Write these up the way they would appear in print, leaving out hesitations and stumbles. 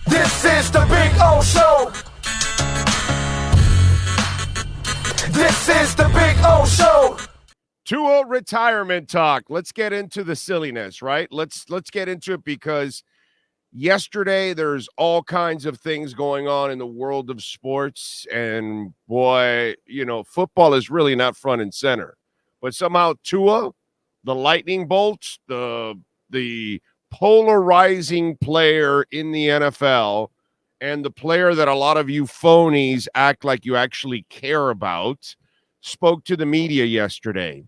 This is the Big O Show. This is the Big O Show. TUA retirement talk. Let's get into the silliness, right? Let's get into it because yesterday there's all kinds of things going on in the world of sports, and boy, football is really not front and center. But somehow TUA, the lightning bolts, the polarizing player in the NFL, and the player that a lot of you phonies act like you actually care about, spoke to the media yesterday.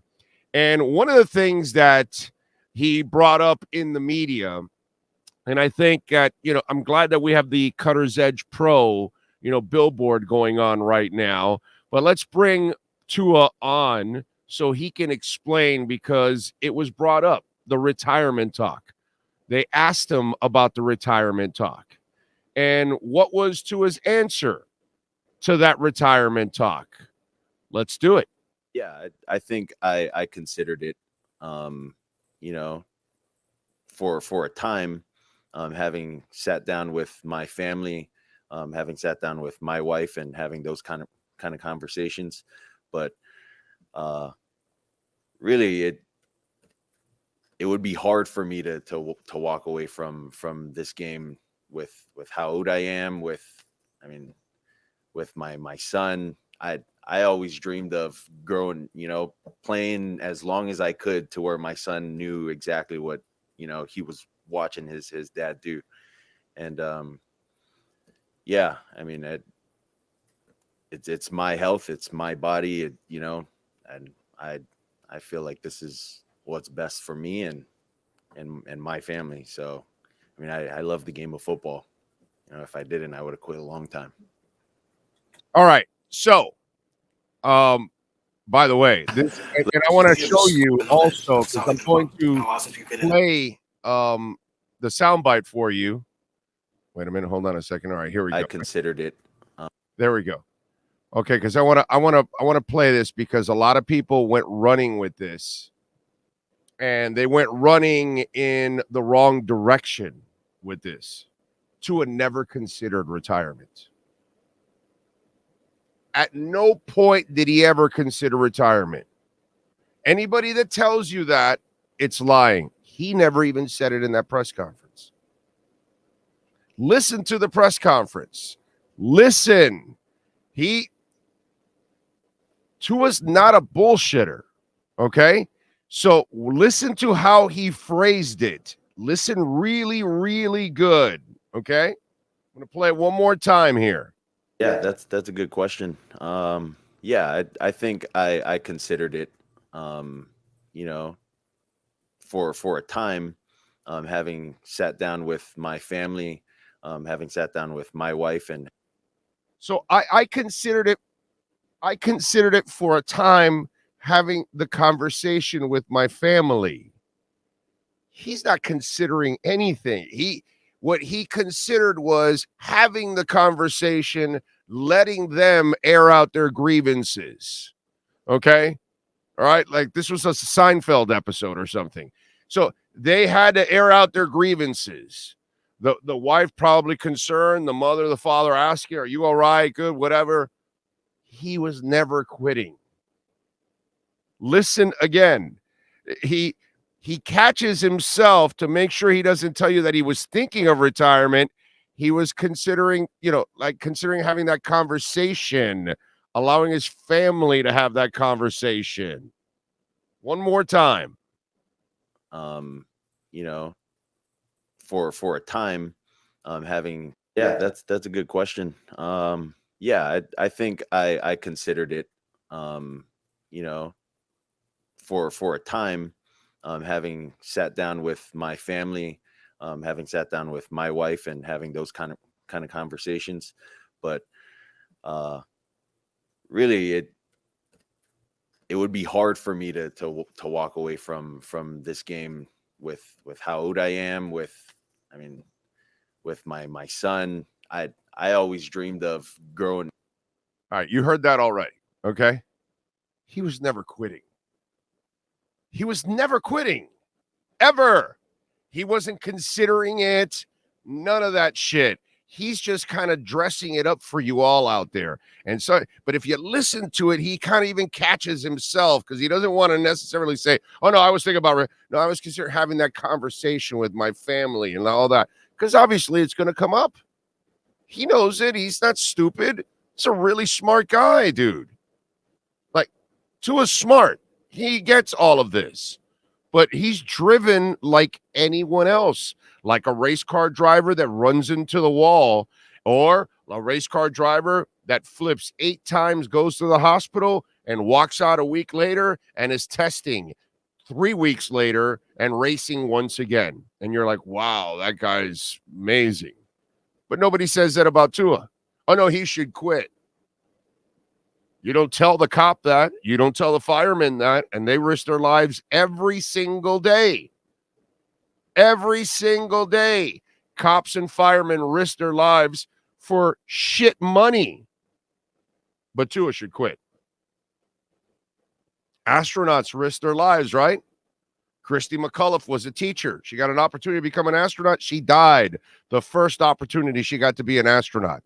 And one of the things that he brought up in the media, and I think that, I'm glad that we have the Cutter's Edge Pro, billboard going on right now. But let's bring TUA on so he can explain, because it was brought up, the retirement talk. They asked him about the retirement talk. And what was TUA's answer to that retirement talk? Let's do it. Yeah, I think I considered it, for a time, having sat down with my family, having sat down with my wife and having those kind of conversations. But really, it would be hard for me to walk away from this game with how old I am, with my son. I always dreamed of growing, playing as long as I could to where my son knew exactly what, he was watching his dad do. And, it's my health, it's my body, and I feel like this is what's best for me and my family. So, I love the game of football. If I didn't, I would have quit a long time. All right. So, by the way, this, and I want to show you also, because I'm going to play the soundbite for you. Wait a minute, hold on a second. All right, here we go. I considered it. There we go. Okay, because I want to play this, because a lot of people went running with this, and they went running in the wrong direction with this. TUA never considered retirement. At no point did he ever consider retirement. Anybody that tells you that, it's lying. He never even said it in that press conference. Listen to the press conference. Listen. TUA's not a bullshitter, okay? So listen to how he phrased it. Listen really, really good, okay? I'm going to play it one more time here. Yeah, that's a good question. I think I considered it, for a time, having sat down with my family, having sat down with my wife, and so I considered it. I considered it for a time, having the conversation with my family. He's not considering anything. What he considered was having the conversation, letting them air out their grievances. Okay? All right? Like this was a Seinfeld episode or something. So they had to air out their grievances. The wife probably concerned, the mother, the father asking, are you all right? Good, whatever. He was never quitting. Listen again. He catches himself to make sure he doesn't tell you that he was thinking of retirement. He was considering, considering having that conversation, allowing his family to have that conversation. One more time. For a time, having, that's a good question. I think I considered it, for a time, having sat down with my family, having sat down with my wife and having those kind of conversations. But really, it would be hard for me to walk away from this game with how old I am, with my son. I always dreamed of growing. All right, you heard that already, okay? He was never quitting. He was never quitting, ever. He wasn't considering it. None of that shit. He's just kind of dressing it up for you all out there. And so, but if you listen to it, he kind of even catches himself because he doesn't want to necessarily say, oh, no, I was thinking about it. No, I was considering having that conversation with my family and all that. Because obviously it's going to come up. He knows it. He's not stupid. He's a really smart guy, dude. Like, Tua's smart. He gets all of this. But he's driven like anyone else, like a race car driver that runs into the wall, or a race car driver that flips 8 times, goes to the hospital, and walks out a week later and is testing 3 weeks later and racing once again. And you're like, wow, that guy's amazing. But nobody says that about Tua. Oh, no, he should quit. You don't tell the cop that. You don't tell the fireman that. And they risk their lives every single day. Every single day. Cops and firemen risk their lives for shit money. But Tua should quit. Astronauts risk their lives, right? Christy McCullough was a teacher. She got an opportunity to become an astronaut. She died the first opportunity she got to be an astronaut.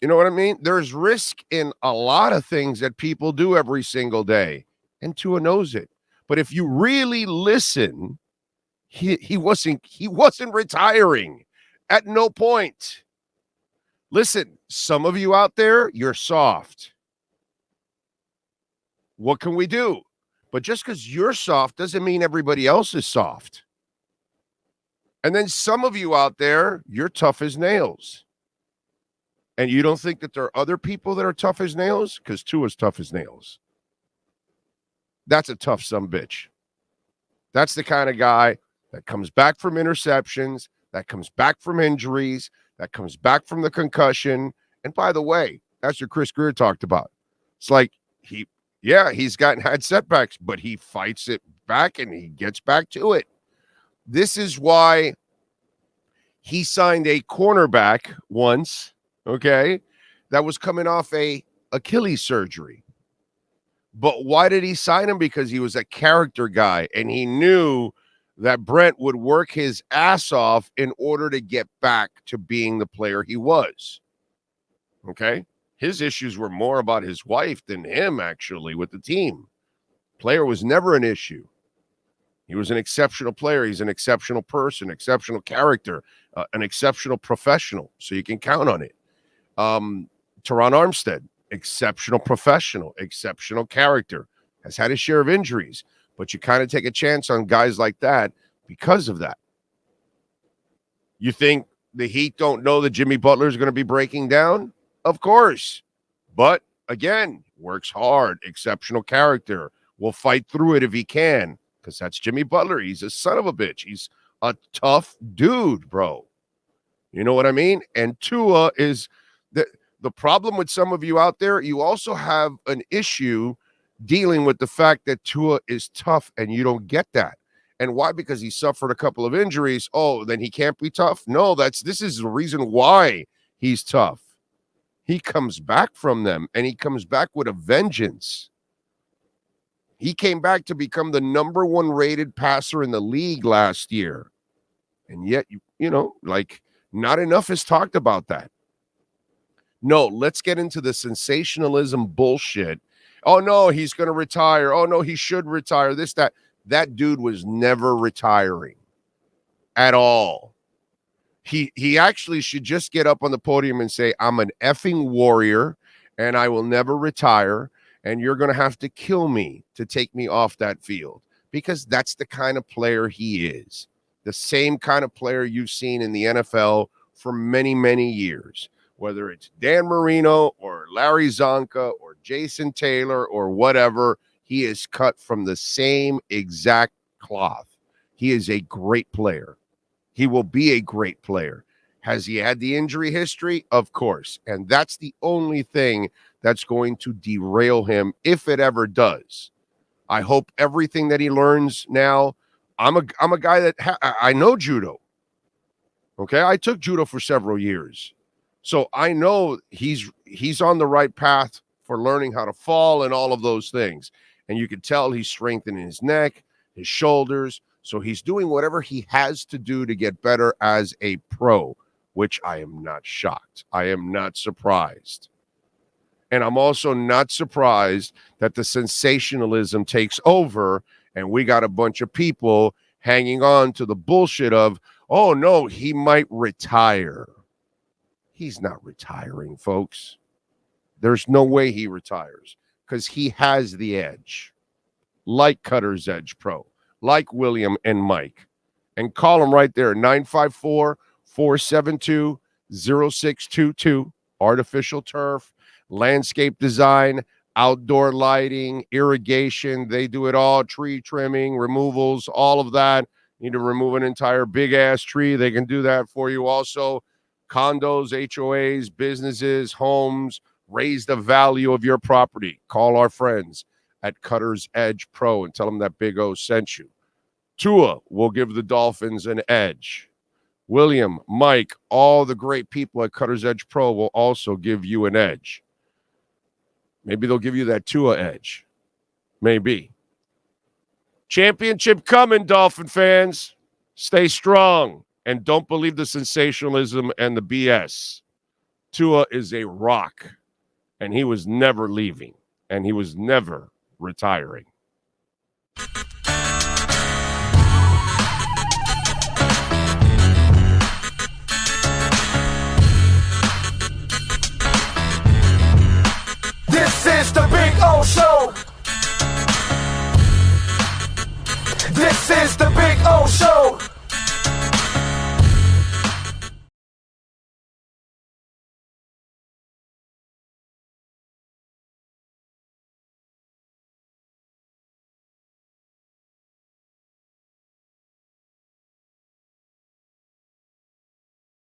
You know what I mean? There's risk in a lot of things that people do every single day, and Tua knows it. But if you really listen, he wasn't retiring at no point. Listen, some of you out there, you're soft. What can we do? But just because you're soft doesn't mean everybody else is soft. And then some of you out there, you're tough as nails. And you don't think that there are other people that are tough as nails? Because Tua's tough as nails. That's a tough sumbitch. That's the kind of guy that comes back from interceptions, that comes back from injuries, that comes back from the concussion. And by the way, that's what Chris Greer talked about. It's like he's had setbacks, but he fights it back and he gets back to it. This is why he signed a cornerback once, okay, that was coming off a Achilles surgery. But why did he sign him? Because he was a character guy, and he knew that Brent would work his ass off in order to get back to being the player he was. Okay? His issues were more about his wife than him, actually, with the team. Player was never an issue. He was an exceptional player. He's an exceptional person, exceptional character, an exceptional professional. So you can count on it. Teron Armstead, exceptional professional, exceptional character, has had his share of injuries, but you kind of take a chance on guys like that because of that. You think the Heat don't know that Jimmy Butler is going to be breaking down? Of course. But again, works hard, exceptional character, will fight through it if he can, because that's Jimmy Butler. He's a son of a bitch. He's a tough dude, bro. You know what I mean? And Tua is the problem with some of you out there. You also have an issue dealing with the fact that Tua is tough, and you don't get that. And why? Because he suffered a couple of injuries. Oh, then he can't be tough? No, this is the reason why he's tough. He comes back from them, and he comes back with a vengeance. He came back to become the number 1 rated passer in the league last year. And yet, not enough is talked about that. No, let's get into the sensationalism bullshit. Oh, no, he's going to retire. Oh, no, he should retire. This, that. That dude was never retiring at all. He actually should just get up on the podium and say, I'm an effing warrior, and I will never retire, and you're going to have to kill me to take me off that field, because that's the kind of player he is. The same kind of player you've seen in the NFL for many, many years. Whether it's Dan Marino or Larry Zonka or Jason Taylor or whatever, he is cut from the same exact cloth. He is a great player. He will be a great player. Has he had the injury history? Of course. And that's the only thing that's going to derail him, if it ever does. I hope everything that he learns now. I'm a guy that I know judo. Okay, I took judo for several years. So I know he's on the right path for learning how to fall and all of those things. And you can tell he's strengthening his neck, his shoulders, So he's doing whatever he has to do to get better as a pro, which I am not shocked. I am not surprised. And I'm also not surprised that the sensationalism takes over and we got a bunch of people hanging on to the bullshit of, oh, no, he might retire. He's not retiring, folks. There's no way he retires because he has the edge, like Cutter's Edge Pro, like William and Mike. And call them right there, 954-472-0622, artificial turf, landscape design, outdoor lighting, irrigation. They do it all, tree trimming, removals, all of that. Need to remove an entire big-ass tree. They can do that for you also. Condos, HOAs, businesses, homes, raise the value of your property. Call our friends at Cutter's Edge Pro and tell them that Big O sent you. TUA will give the Dolphins an edge. William, Mike, all the great people at Cutter's Edge Pro will also give you an edge. Maybe they'll give you that TUA edge. Maybe. Championship coming, Dolphin fans. Stay strong and don't believe the sensationalism and the BS. TUA is a rock, and he was never leaving, and he was never retiring.